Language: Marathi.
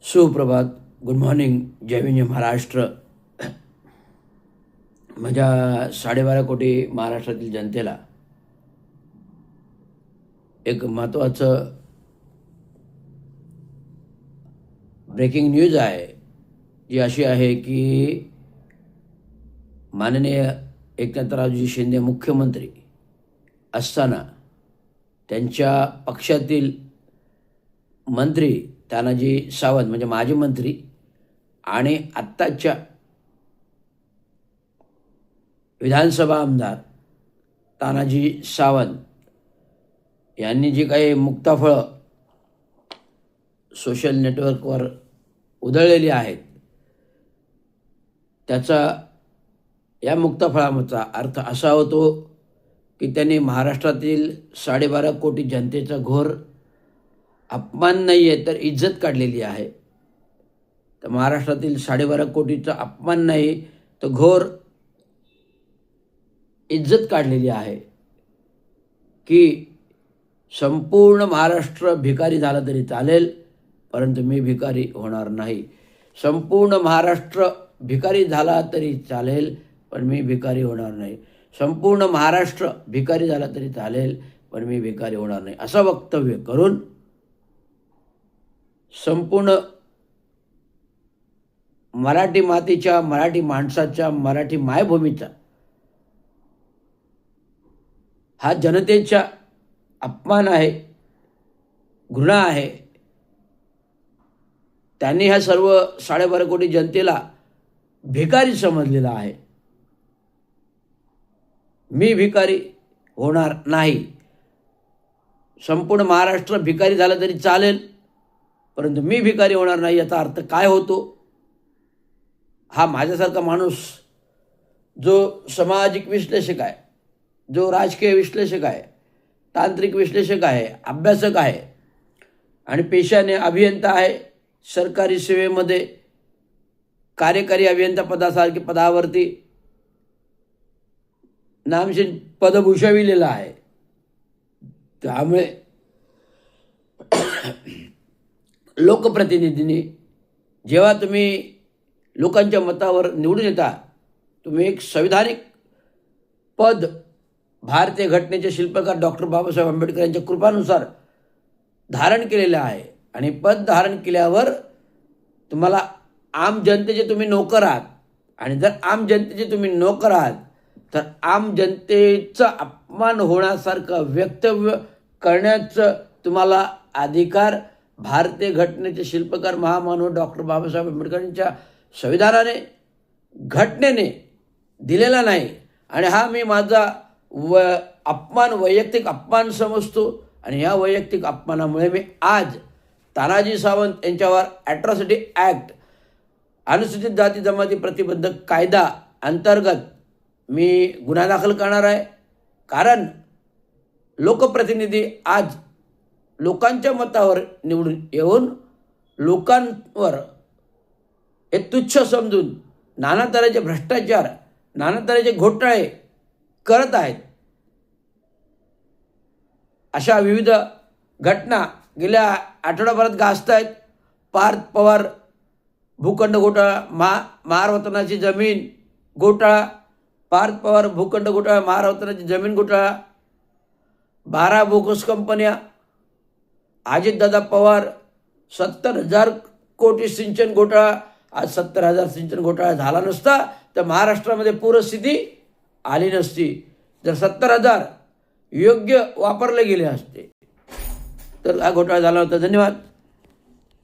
सुप्रभात, गुड मॉर्निंग, जय हिंद, जय महाराष्ट्र. माझ्या 12.5 कोटी महाराष्ट्रातील जनतेला एक महत्त्वाचं ब्रेकिंग न्यूज आहे, जी अशी आहे की माननीय एकनाथरावजी शिंदे मुख्यमंत्री असताना त्यांच्या पक्षातील मंत्री तानाजी सावंत म्हणजे माजी मंत्री आणि आत्ताच्या विधानसभा आमदार तानाजी सावंत यांनी जी काही मुक्ताफळं सोशल नेटवर्कवर उधळलेली आहेत, त्याचा या मुक्ताफळाचा अर्थ असा होतो की त्यांनी महाराष्ट्रातील 12.5 कोटी जनतेचा घोर अपमान नाही आहे तर इज्जत काढलेली आहे. तर महाराष्ट्रातील 12.5 कोटीचा अपमान नाही तर घोर इज्जत काढलेली आहे की संपूर्ण महाराष्ट्र भिकारी झाला तरी चालेल, परंतु मी भिकारी होणार नाही. संपूर्ण महाराष्ट्र भिकारी झाला तरी चालेल, पण मी भिकारी होणार नाही. संपूर्ण महाराष्ट्र भिकारी झाला तरी चालेल, पण मी भिकारी होणार नाही, असं वक्तव्य करून संपूर्ण मराठी मातीच्या, मराठी माणसाच्या, मराठी मायभूमीचा हा जनतेचा अपमान आहे, घृणा आहे. त्यांनी ह्या सर्व 12.5 कोटी जनतेला भिकारी समजलेला आहे. मी भिकारी होणार नाही. संपूर्ण महाराष्ट्र भिकारी झाला तरी चालेल, परंतु मी भिकारी होणार नाही. याचा अर्थ काय होतो? हा माझ्यासारखा माणूस जो सामाजिक विश्लेषक आहे, जो राजकीय विश्लेषक आहे, तांत्रिक विश्लेषक आहे, अभ्यासक आहे आणि पेशाने अभियंता आहे, सरकारी सेवेमध्ये कार्यकारी अभियंता पदासारखे पदावरती नामशीन पद भूषविलेलं आहे. त्यामुळे लोकप्रतिनिधींनी जेव्हा तुम्ही लोकांच्या मतावर निवडून येता, तुम्ही एक संविधानिक पद भारतीय घटनेचे शिल्पकार डॉक्टर बाबासाहेब आंबेडकर यांच्या कृपानुसार धारण केलेलं आहे. आणि पद धारण केल्यावर तुम्हाला आम जनतेचे तुम्ही नोकर आहात. आणि जर आम जनतेचे तुम्ही नोकर आहात तर आम जनतेचा अपमान होण्यासारखं वक्तव्य करण्याचं तुम्हाला अधिकार भारतीय घटनेचे शिल्पकार महामानव डॉक्टर बाबासाहेब आंबेडकरांच्या संविधानाने, घटनेने दिलेला नाही. आणि हा मी माझा वैयक्तिक अपमान समजतो. आणि या वैयक्तिक अपमानामुळे मी आज तानाजी सावंत यांच्यावर ॲट्रॉसिटी ॲक्ट, अनुसूचित जाती जमाती प्रतिबंधक कायदा अंतर्गत मी गुन्हा दाखल करणार आहे. कारण लोकप्रतिनिधी आज लोकांच्या मतावर निवडून येऊन लोकांवर हे तुच्छ समजून नाना तऱ्हेचे भ्रष्टाचार, नाना तऱ्हेचे घोटाळे करत आहेत. अशा विविध घटना गेल्या आठवड्याभरात गाजत आहेत. पार्थ पवार भूखंड घोटाळा, महारवतनाची जमीन घोटाळा, पार्थ पवार भूखंड घोटाळा, महारवतनाची जमीन घोटाळा, 12 बोगस कंपन्या, अजितदादा पवार, 70,000 कोटी सिंचन घोटाळा. आज 70,000 सिंचन घोटाळा झाला नसता तर महाराष्ट्रामध्ये पूरस्थिती आली नसती. जर 70,000 योग्य वापरले गेले असते तर हा घोटाळा झाला होता. धन्यवाद.